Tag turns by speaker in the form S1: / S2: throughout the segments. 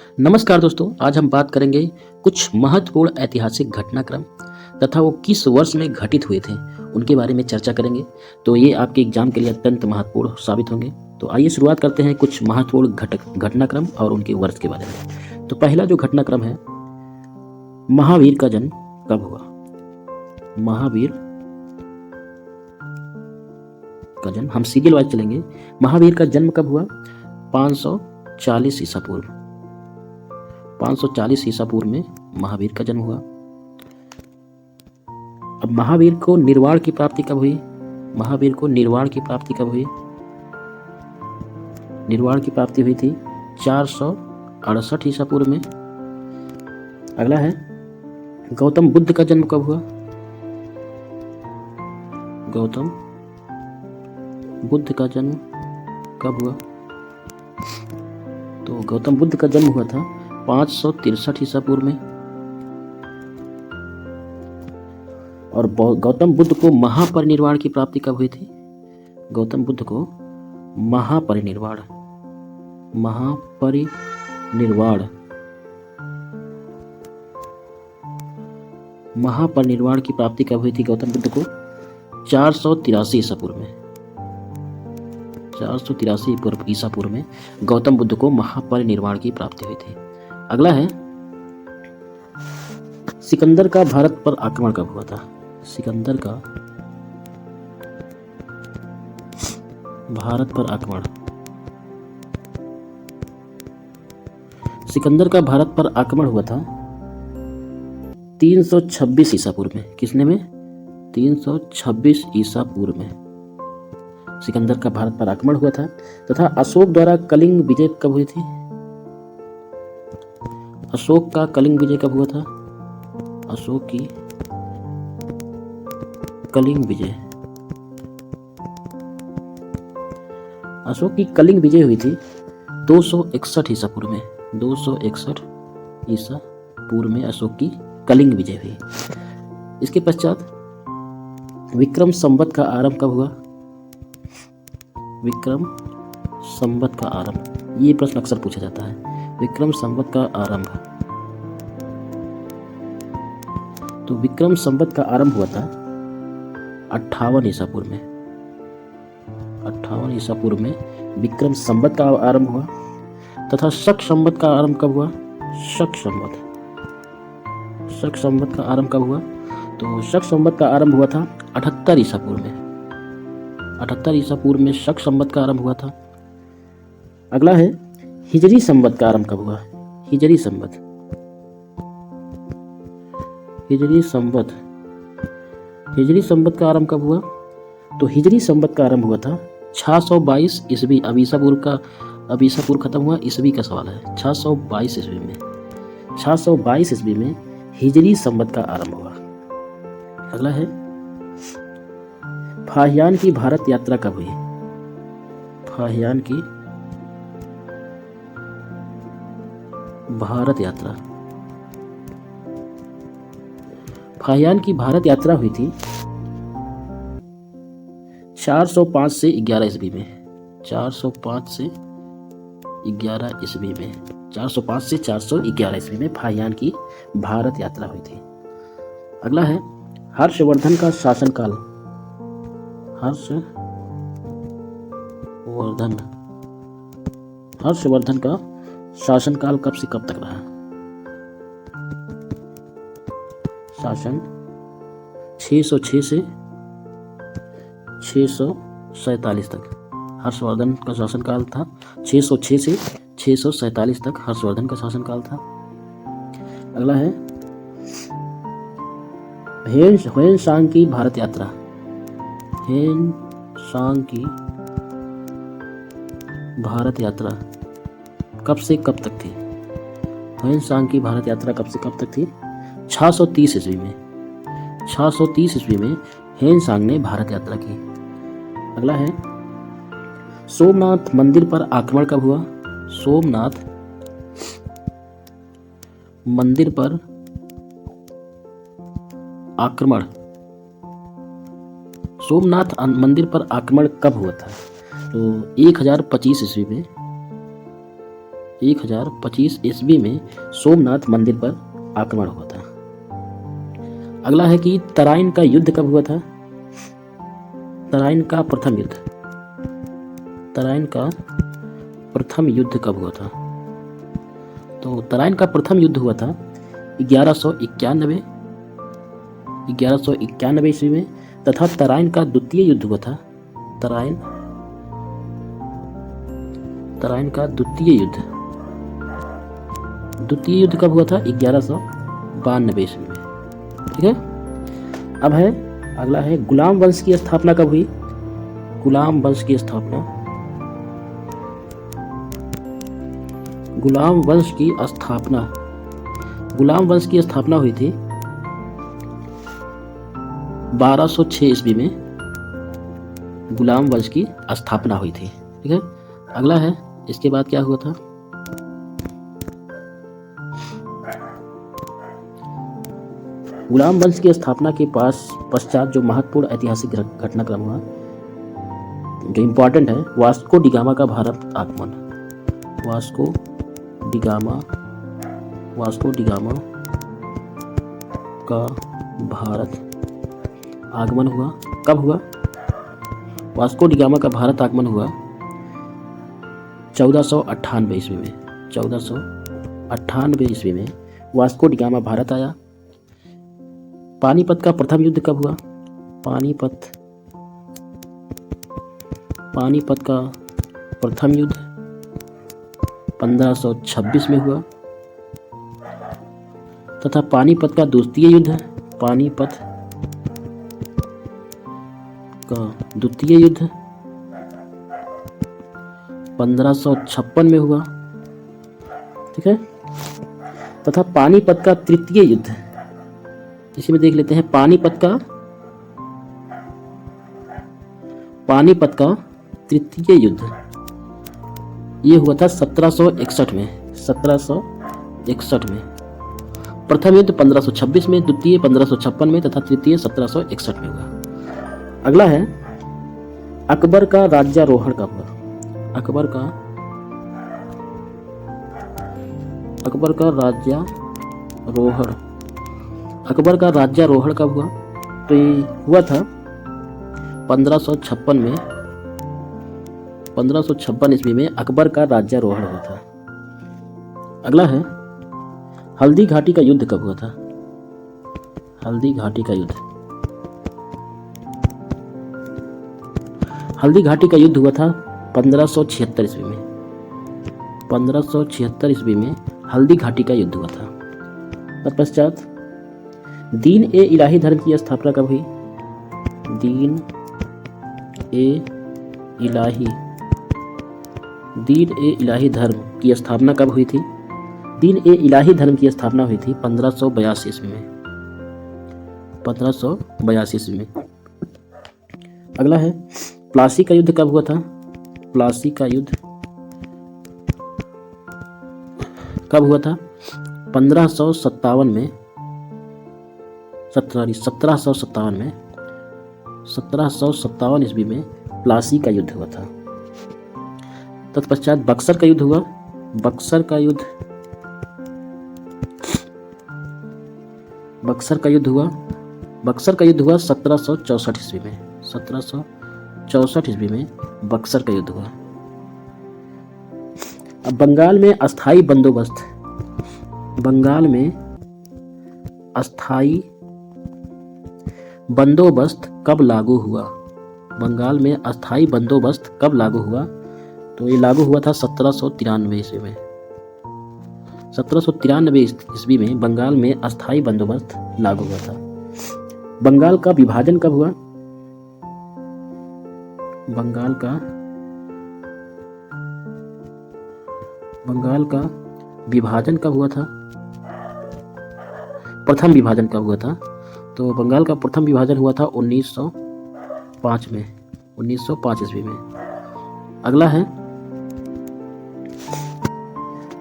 S1: नमस्कार दोस्तों, आज हम बात करेंगे कुछ महत्वपूर्ण ऐतिहासिक घटनाक्रम तथा वो किस वर्ष में घटित हुए थे, उनके बारे में चर्चा करेंगे। तो ये आपके एग्जाम के लिए अत्यंत महत्वपूर्ण साबित होंगे। तो आइए शुरुआत करते हैं कुछ महत्वपूर्ण घटनाक्रम और उनके वर्ष के बारे में। तो पहला जो घटनाक्रम है, महावीर का जन्म कब हुआ? महावीर का जन्म, हम सीरियल वाइज चलेंगे। महावीर का जन्म कब हुआ? 540 ईसा पूर्व। 540 ईसा पूर्व में महावीर का जन्म हुआ। अब महावीर को निर्वाण की प्राप्ति कब हुई? महावीर को निर्वाण की प्राप्ति कब हुई? निर्वाण की प्राप्ति हुई थी 468 ईसा पूर्व में। अगला है, गौतम बुद्ध का जन्म कब हुआ? गौतम बुद्ध का जन्म कब हुआ? तो गौतम बुद्ध का जन्म हुआ था 563 ईसा पूर्व में। और गौतम बुद्ध को महापरिनिर्वाण की प्राप्ति कब हुई थी? गौतम बुद्ध को महापरिनिर्वाण की प्राप्ति कब हुई थी गौतम बुद्ध को? 483 ईसा पूर्व में। 483 ईसा पूर्व में गौतम बुद्ध को महापरिनिर्वाण की प्राप्ति हुई थी। अगला है, सिकंदर का भारत पर आक्रमण कब हुआ था? सिकंदर का भारत पर आक्रमण, सिकंदर का भारत पर आक्रमण हुआ था 326 ईसा पूर्व में। किसने में? 326 ईसा पूर्व में सिकंदर का भारत पर आक्रमण हुआ था। तथा अशोक द्वारा कलिंग विजय कब हुई थी? अशोक का कलिंग विजय कब हुआ था? अशोक की कलिंग विजय, अशोक की कलिंग विजय हुई थी 261 ईसा पूर्व में। 261 ईसा पूर्व में अशोक की कलिंग विजय हुई। इसके पश्चात विक्रम संवत का आरंभ कब हुआ? विक्रम संवत का आरंभ, ये प्रश्न अक्सर पूछा जाता है। विक्रम संवत का आरंभ, तो विक्रम संवत का आरंभ हुआ था 58 ईसा पूर्व में। 58 ईसा पूर्व में विक्रम संवत का आरंभ हुआ। तथा शक संवत का आरंभ कब हुआ? शक संवत का आरंभ कब हुआ? तो शक संवत का आरंभ हुआ था 78 ईसा पूर्व में। 78 ईसा पूर्व में शक संवत का आरंभ हुआ था। अगला है, हिजरी संवत का आरंभ कब हुआ? हिजरी संवत का आरंभ कब हुआ? तो हिजरी संवत का आरंभ हुआ था 622 ईस्वी। अब ईसा पूर्व खत्म हुआ, ईस्वी का सवाल है। 622 ईस्वी में, 622 ईस्वी में हिजरी संवत का आरंभ हुआ। अगला है, फाहियान की भारत यात्रा कब हुई? फाहियान की भारत यात्रा, फाहियान की भारत यात्रा हुई थी 405 से 11 ईस्वी में। 405 से 11 ईस्वी में, 405 से 411 ईस्वी में फाहियान की भारत यात्रा हुई थी। अगला है, हर्षवर्धन का शासनकाल। हर्षवर्धन का शासनकाल कब से कब तक रहा? शासन 606 से 647 तक हर्षवर्धन का शासनकाल था। 606 से 647 तक हर्षवर्धन का शासनकाल था। अगला है, ह्वेनसांग की भारत यात्रा। ह्वेनसांग की भारत यात्रा कब से कब तक थी? ह्वेनसांग की भारत यात्रा कब से कब तक थी? 630 ईस्वी में। 630 ईस्वी में ह्वेनसांग ने भारत यात्रा की। अगला है, सोमनाथ मंदिर पर आक्रमण कब हुआ? सोमनाथ मंदिर पर आक्रमण, सोमनाथ मंदिर पर आक्रमण कब हुआ था? तो 1025 ईस्वी में 1025 ईस्वी में सोमनाथ मंदिर पर आक्रमण हुआ था। अगला है कि तराइन का युद्ध कब हुआ था? तराइन का प्रथम युद्ध, तराइन का प्रथम युद्ध कब हुआ था? तो तराइन का प्रथम युद्ध हुआ था 1191 ईस्वी में, तथा तराइन का द्वितीय युद्ध हुआ था, तराइन का द्वितीय युद्ध कब हुआ था? 1192 ईस्वी में। ठीक है। अब है अगला है गुलाम वंश की स्थापना कब हुई? गुलाम वंश की स्थापना, गुलाम वंश की स्थापना हुई थी 1206 ईस्वी में, गुलाम वंश की स्थापना हुई थी। ठीक है। अगला है इसके बाद क्या हुआ था? गुलाम वंश की स्थापना के पश्चात जो महत्वपूर्ण ऐतिहासिक घटनाक्रम हुआ, जो इम्पोर्टेंट है, वास्को डिगामा का भारत आगमन, वास्को डिगामा का भारत आगमन हुआ। कब हुआ? वास्को डिगामा का भारत आगमन हुआ 1498 ईस्वी में। 1498 ईस्वी में वास्को डिगामा भारत आया। पानीपत का प्रथम युद्ध कब हुआ? पानीपत का प्रथम युद्ध 1526 में हुआ, तथा पानीपत का द्वितीय युद्ध 1556 में हुआ। ठीक है। तथा पानीपत का तृतीय युद्ध, इसी में देख लेते हैं, पानीपत का तृतीय युद्ध ये हुआ था 1761 में। 1761 में। प्रथम युद्ध 1526 में, द्वितीय 1556 में, तथा तृतीय 1761 में हुआ। अगला है अकबर का राज्यारोहण कब हुआ? अकबर का राज्यारोहण कब हुआ? तो ये हुआ था 1556 में। 1556 ईस्वी में अकबर का राज्यारोहण हुआ था। अगला है हल्दी घाटी का युद्ध कब हुआ था? हल्दी घाटी का युद्ध हुआ था 1576 ईस्वी में। 1576 ईस्वी में हल्दी घाटी का युद्ध हुआ था। तत्पश्चात दीन ए इलाही धर्म की स्थापना कब हुई? दीन ए इलाही धर्म की स्थापना कब हुई थी? दीन ए इलाही धर्म की स्थापना हुई थी 1582 ईस्वी में। 1582 ईस्वी में। अगला है प्लासी का युद्ध कब हुआ था? प्लासी का युद्ध कब हुआ था? 1757 में। 1757 ईस्वी में प्लासी का युद्ध हुआ था। तत्पश्चात बक्सर का युद्ध हुआ। बक्सर का युद्ध हुआ 1764 ईस्वी में। 1764 ईस्वी में बक्सर का युद्ध हुआ। अब बंगाल में अस्थाई बंदोबस्त कब लागू हुआ? बंगाल में अस्थाई बंदोबस्त कब लागू हुआ? तो ये लागू हुआ था 1793 ईस्वी में। 1793 ईस्वी में बंगाल में अस्थाई बंदोबस्त लागू हुआ था। बंगाल का विभाजन कब हुआ? बंगाल का विभाजन कब हुआ था? प्रथम विभाजन कब हुआ था? तो बंगाल का प्रथम विभाजन हुआ था 1905 में। 1905 ईस्वी में। अगला है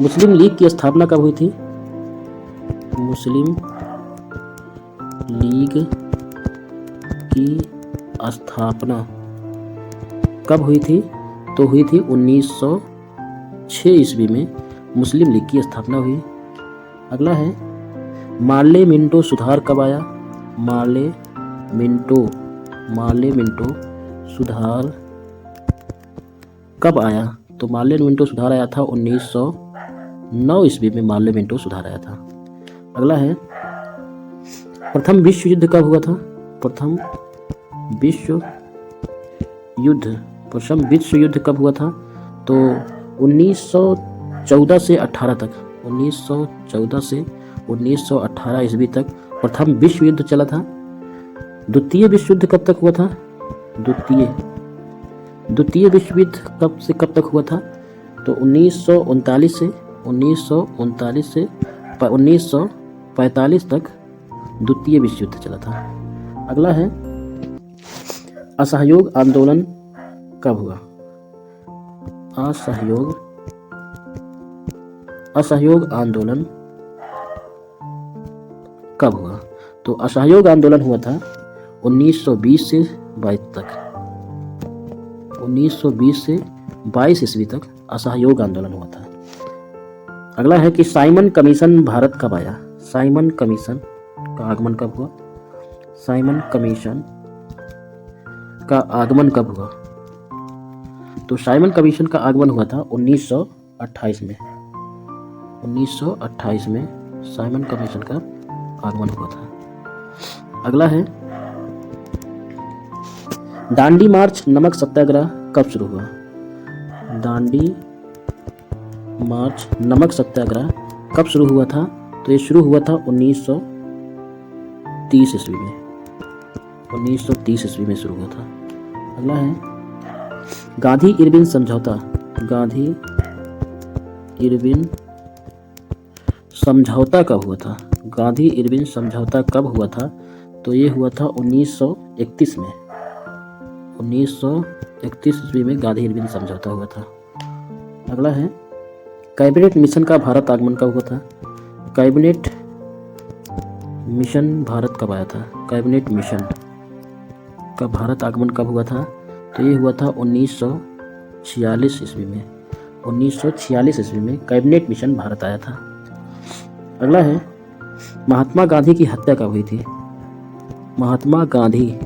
S1: मुस्लिम लीग की स्थापना कब हुई थी? मुस्लिम लीग की स्थापना कब हुई थी? तो हुई थी 1906 ईस्वी में मुस्लिम लीग की स्थापना हुई। अगला है मार्ले मिंटो सुधार कब आया? मार्ले मिंटो सुधार कब आया? तो मार्ले मिंटो सुधार आया था 1909 ईस्वी में मार्ले मिंटो सुधार आया था। अगला है प्रथम विश्व युद्ध कब हुआ था? प्रथम विश्व युद्ध कब हुआ था? तो 1914 से 18 तक, 1914 से 1918 ईस्वी तक प्रथम विश्व युद्ध चला था। द्वितीय विश्व युद्ध कब तक हुआ था? द्वितीय विश्व युद्ध कब से कब तक हुआ था? तो 1939 से 1945 तक द्वितीय विश्व युद्ध चला था। अगला है असहयोग आंदोलन कब हुआ? असहयोग आंदोलन कब हुआ? तो असहयोग आंदोलन हुआ था 1920 से 22 तक, 1920 से 22 ईस्वी तक असहयोग आंदोलन हुआ था। अगला है कि साइमन कमीशन भारत कब आया? साइमन कमीशन का आगमन कब हुआ? साइमन कमीशन का आगमन कब हुआ? तो साइमन कमीशन का आगमन हुआ था 1928 में, 1928 में साइमन कमीशन का आगमन हुआ था। अगला है दांडी मार्च नमक सत्याग्रह कब शुरू हुआ? दांडी मार्च नमक सत्याग्रह कब शुरू हुआ था? तो ये शुरू हुआ था 1930 ईस्वी में, 1930 ईस्वी में शुरू हुआ था। अगला है गांधी इरविन समझौता, गांधी इरविन समझौता कब हुआ था? गांधी इरविन समझौता कब हुआ था? तो ये हुआ था 1931 में, 1931 ईस्वी में गांधी इरविन समझौता हुआ था। अगला है कैबिनेट मिशन का भारत आगमन कब हुआ था? कैबिनेट मिशन भारत कब आया था? कैबिनेट मिशन का भारत आगमन कब हुआ था? तो ये हुआ था 1946 ईस्वी में, 1946 ईस्वी में कैबिनेट मिशन भारत आया था। अगला है महात्मा गांधी की हत्या कब हुई थी? महात्मा गांधी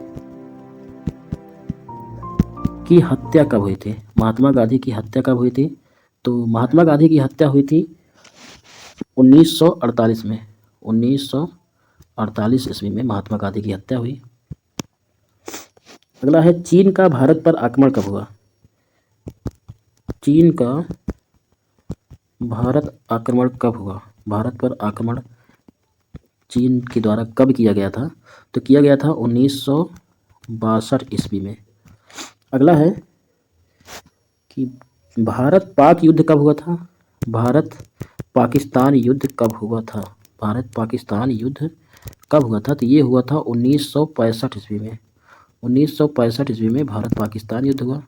S1: की हत्या कब हुई थी? महात्मा गांधी की हत्या कब हुई थी? तो महात्मा गांधी की हत्या हुई थी 1948 में, 1948 ईस्वी में महात्मा गांधी की हत्या हुई। अगला है चीन का भारत पर आक्रमण कब हुआ? चीन का भारत आक्रमण कब हुआ? भारत पर आक्रमण चीन के द्वारा कब किया गया था? तो किया गया था 1962 ईस्वी में। अगला है कि भारत पाक युद्ध कब हुआ था? भारत पाकिस्तान युद्ध कब हुआ था? भारत पाकिस्तान युद्ध कब हुआ था? तो ये हुआ था 1965 ईस्वी में, 1965 ईस्वी में भारत पाकिस्तान युद्ध हुआ।